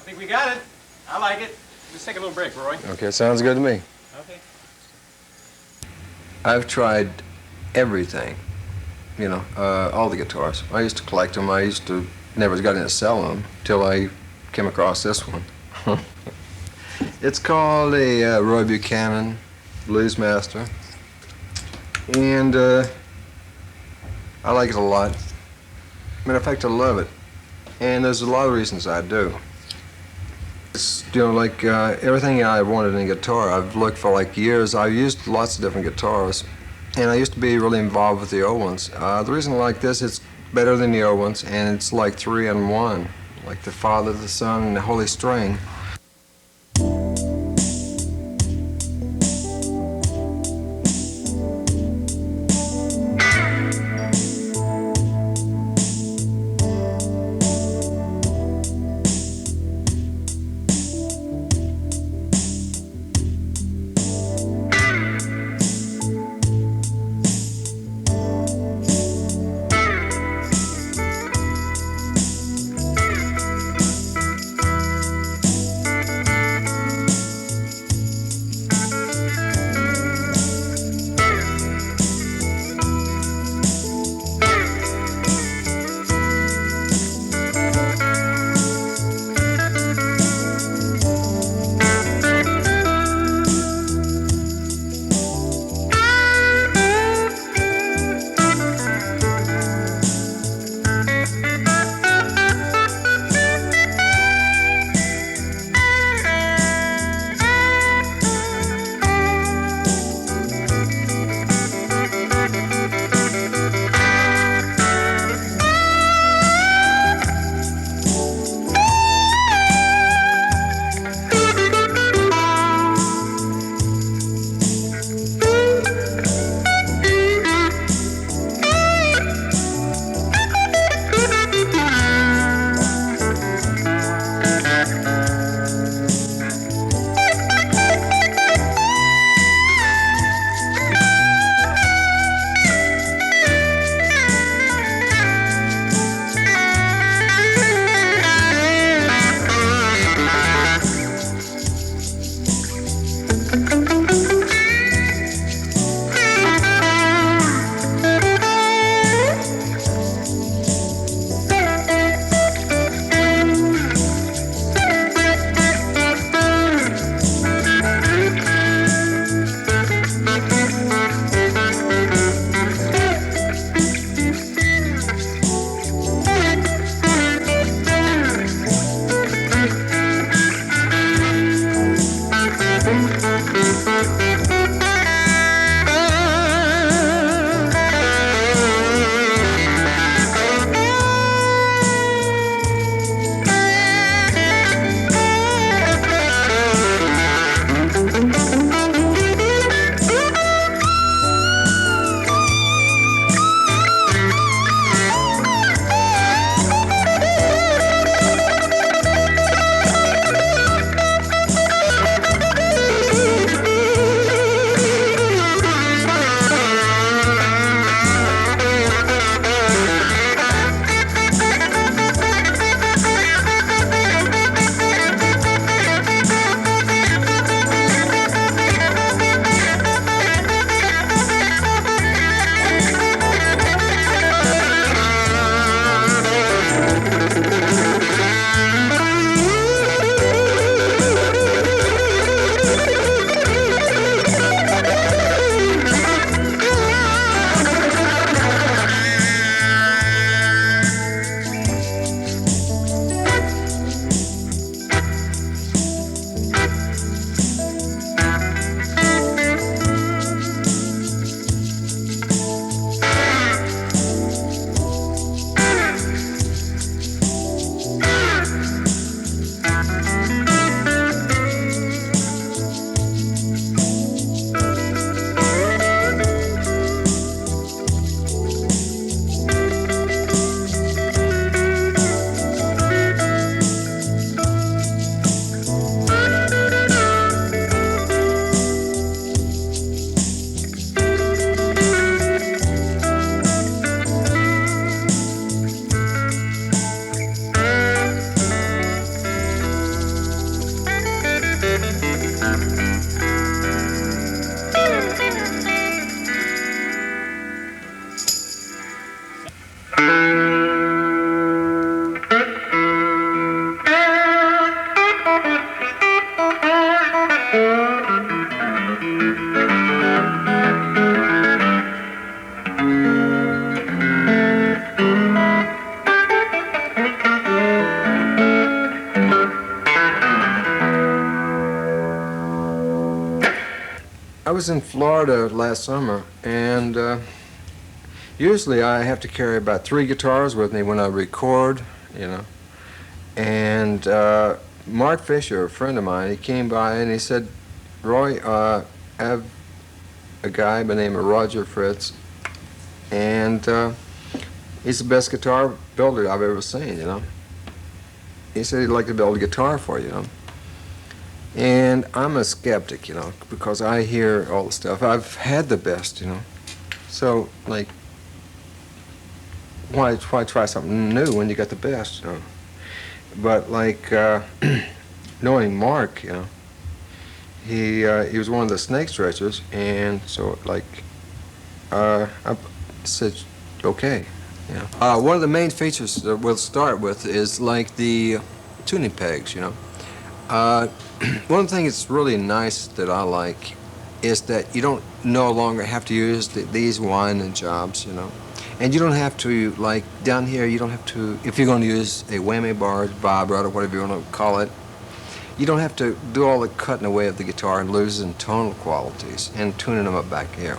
I think we got it. I like it. Let's take a little break, Roy. Okay, sounds good to me. Okay. I've tried everything, you know, all the guitars. I used to collect them. Never got into selling them till I came across this one. It's called a Roy Buchanan Blues Master, and I like it a lot. Matter of fact, I love it, and there's a lot of reasons I do. It's, you know, like everything I wanted in a guitar, I've looked for like years. I've used lots of different guitars, and I used to be really involved with the old ones. The reason I like this, it's better than the old ones, and it's like 3 in 1, like the Father, the Son, and the Holy String. was in Florida last summer, and usually I have to carry about 3 guitars with me when I record, you know. And Mark Fisher, a friend of mine, he came by and he said, Roy, I have a guy by the name of Roger Fritz, and he's the best guitar builder I've ever seen, you know. He said he'd like to build a guitar for you, you know. And I'm a skeptic, you know, because I hear all the stuff. I've had the best, you know. So, like, why try something new when you got the best, you know? But, like, knowing Mark, you know, he was one of the snake stretchers, and so, like, I said, okay, you know. One of the main features that we'll start with is, like, the tuning pegs, you know. One of the things that's really nice that I like is that you don't no longer have to use these winding jobs, you know. And you don't have to, like, down here, you don't have to, if you're going to use a whammy bar, bob rod, or whatever you want to call it, you don't have to do all the cutting away of the guitar and losing tonal qualities and tuning them up back here.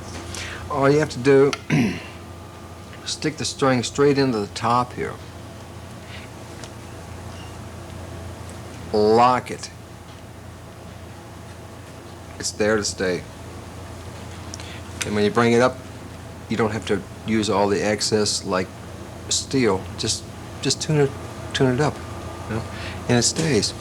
All you have to do, stick the string straight into the top here. Lock it. It's there to stay. And when you bring it up, you don't have to use all the excess like steel. Just tune it up, you know, and it stays.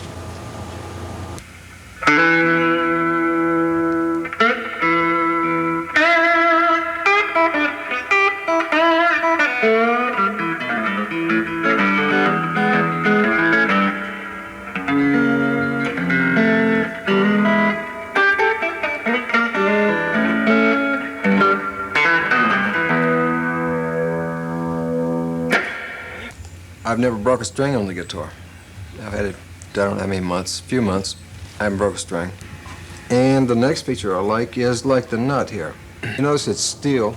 I've never broke a string on the guitar. I've had it, I don't know how many months, a few months, I haven't broke a string. And the next feature I like is like the nut here. You notice it's steel,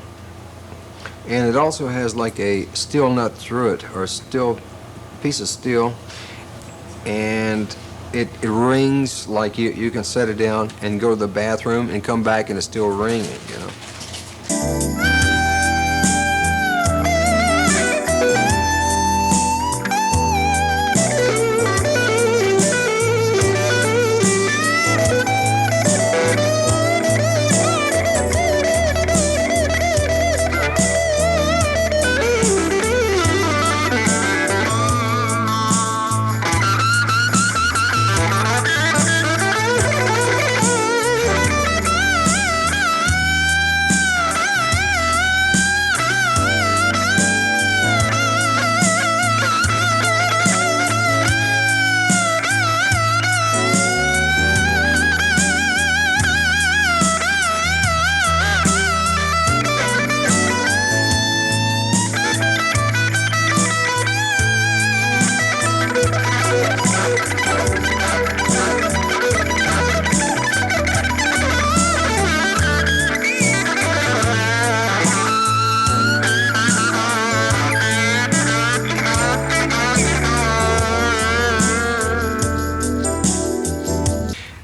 and it also has like a steel nut through it, or a steel piece of steel, and it rings like you can set it down and go to the bathroom and come back and it's still ringing, you know.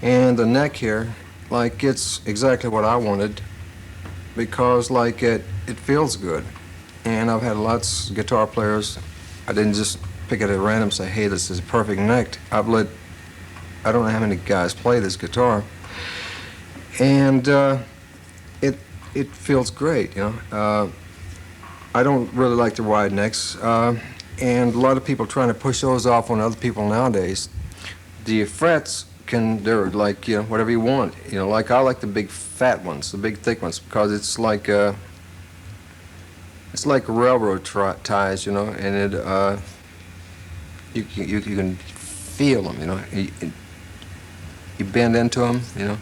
And the neck here, like, it's exactly what I wanted, because like it feels good. And I've had lots of guitar players, I didn't just pick it at random and say, hey, this is a perfect neck. I don't know how many guys play this guitar, and it feels great, you know. I don't really like the wide necks, and a lot of people trying to push those off on other people nowadays. The frets they're like, you know, whatever you want, you know. Like I like the big fat ones, the big thick ones, because it's like railroad ties, you know, and you can feel them, you know. You bend into them, you know.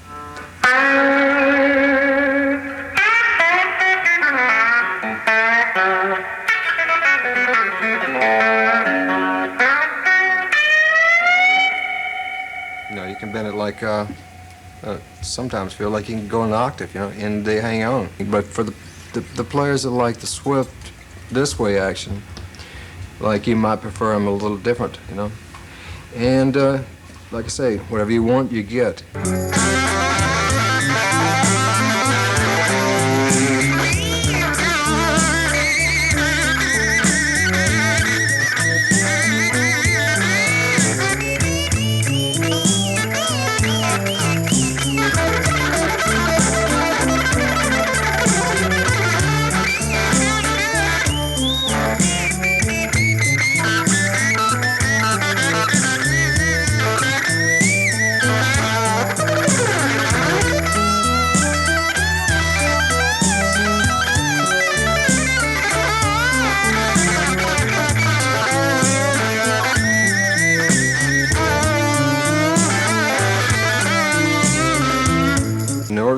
You know, you can bend it like, sometimes feel like you can go an octave, you know, and they hang on. But for the players that like the swift, this way action, like you might prefer them a little different, you know. And like I say, whatever you want, you get.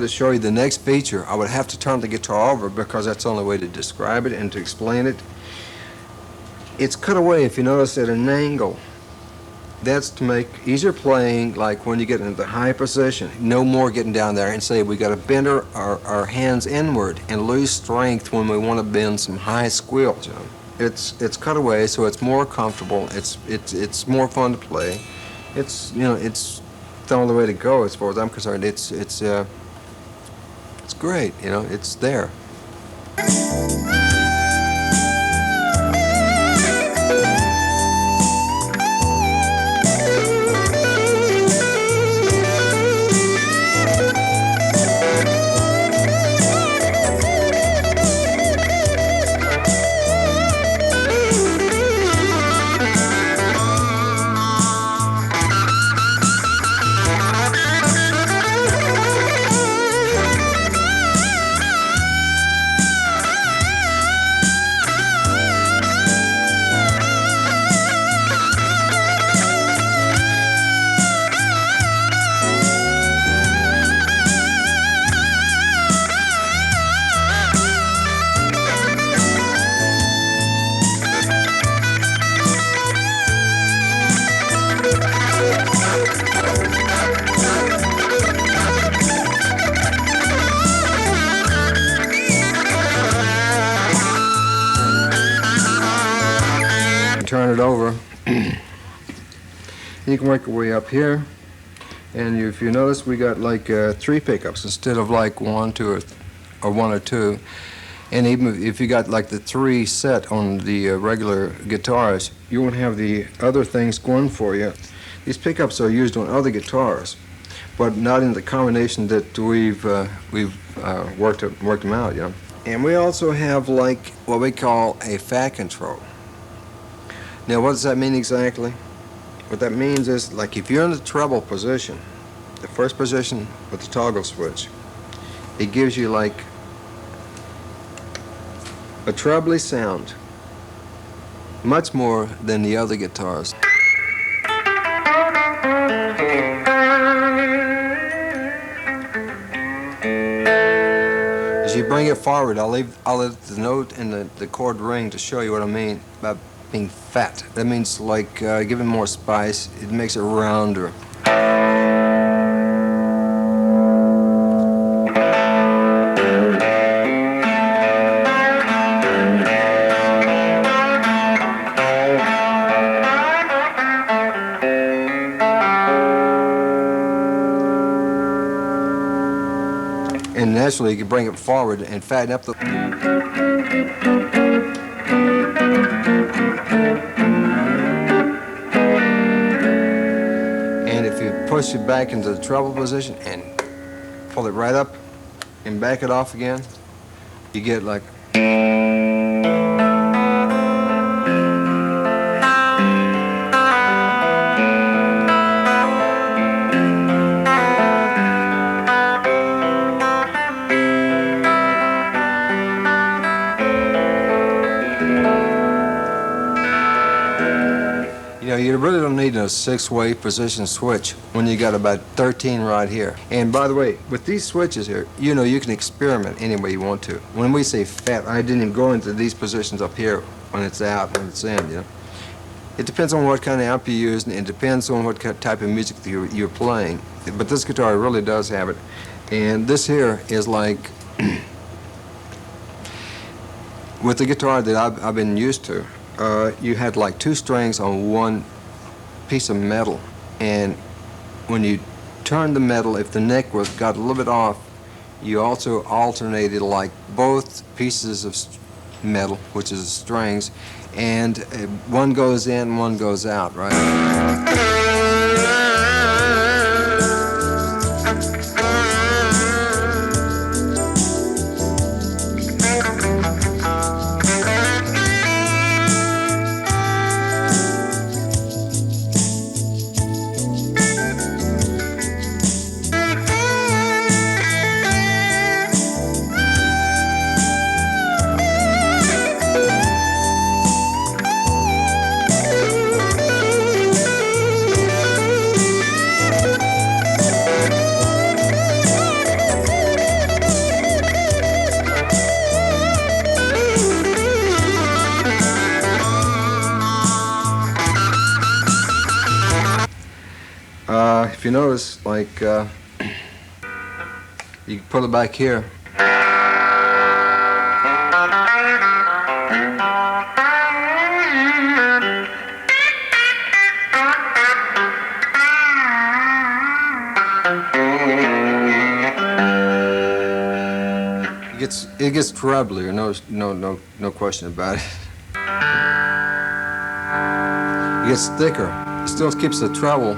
to show you the next feature, I would have to turn the guitar over because that's the only way to describe it and to explain it. It's cut away, if you notice, at an angle. That's to make easier playing, like when you get into the high position. No more getting down there and say we got to bend our hands inward and lose strength when we want to bend some high squeals. You know? It's cut away, so it's more comfortable. It's more fun to play. It's the only way to go as far as I'm concerned. It's great. You know, it's there. Turn it over. You can work your way up here, and if you notice, we got like 3 pickups instead of like 1, 2, or 1 or 2. And even if you got like the 3 set on the regular guitars, you won't have the other things going for you. These pickups are used on other guitars, but not in the combination that we've worked them out, you know. And we also have like what we call a fat control. Now, what does that mean exactly? What that means is, like, if you're in the treble position, the first position with the toggle switch, it gives you like a trebly sound, much more than the other guitars. As you bring it forward, I'll let the note and the chord ring to show you what I mean by being fat. That means like giving more spice. It makes it rounder. And naturally, you can bring it forward and fatten up the. Push it back into the treble position and pull it right up and back it off again, you get like. You really don't need a 6-way position switch when you got about 13 right here. And by the way, with these switches here, you know, you can experiment any way you want to. When we say fat, I didn't even go into these positions up here when it's out, when it's in, you know. It depends on what kind of amp you use, and it depends on what type of music you're playing. But this guitar really does have it. And this here is like, with the guitar that I've been used to, you had like 2 strings on one piece of metal, and when you turn the metal, if the neck got a little bit off, you also alternated like both pieces of metal, which is strings, and one goes in, one goes out, right? If you notice, like, you can pull it back here. It gets trebly, no question about it. It gets thicker. It still keeps the treble,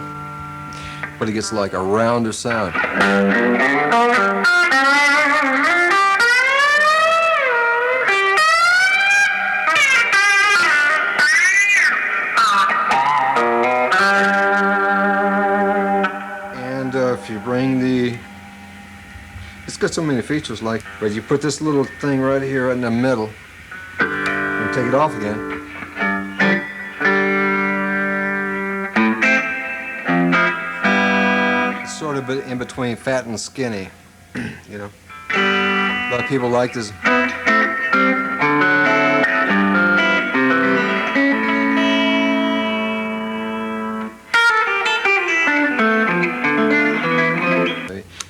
but it gets like a rounder sound. And if you bring it's got so many features, but you put this little thing right here in the middle and take it off again. It's sort of in between fat and skinny, you know. A lot of people like this.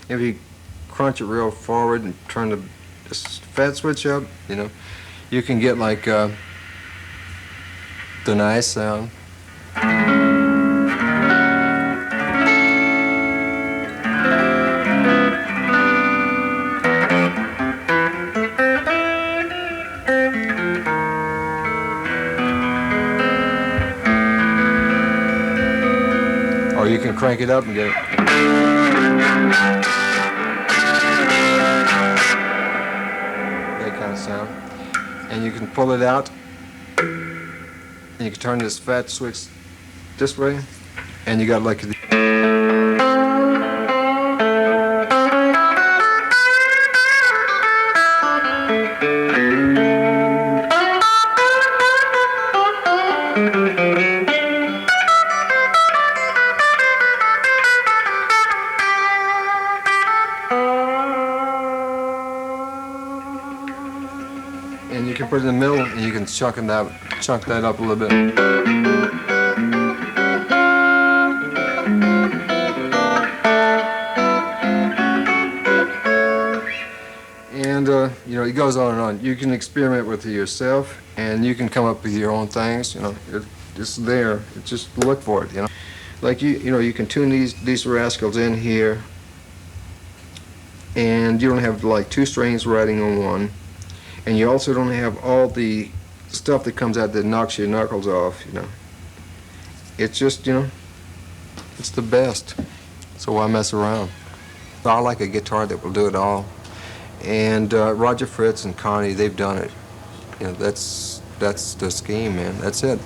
If you crunch it real forward and turn the fat switch up, you know, you can get like the nice sound. Or you can crank it up and get it. Sound, and you can pull it out, and you can turn this fat switch this way, and you got like the and you can put it in the middle, and you can chunk that up a little bit. And you know, it goes on and on. You can experiment with it yourself, and you can come up with your own things. You know, it's there. Just look for it. You know, like you know, you can tune these rascals in here, and you don't have like two strings riding on one. And you also don't have all the stuff that comes out that knocks your knuckles off, you know. It's just, you know, it's the best. So why mess around? I like a guitar that will do it all. And Roger, Fritz, and Connie, they've done it. You know, that's the scheme, man. That's it.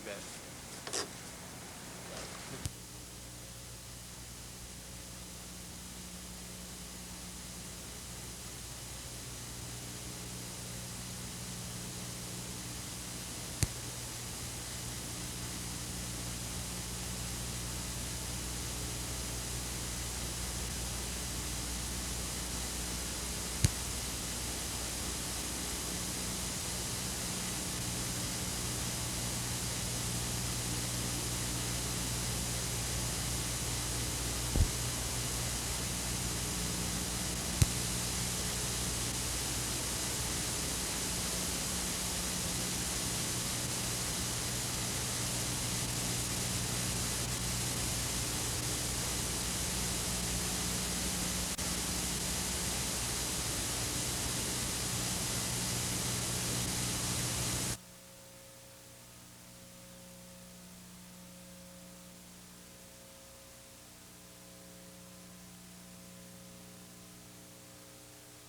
bet.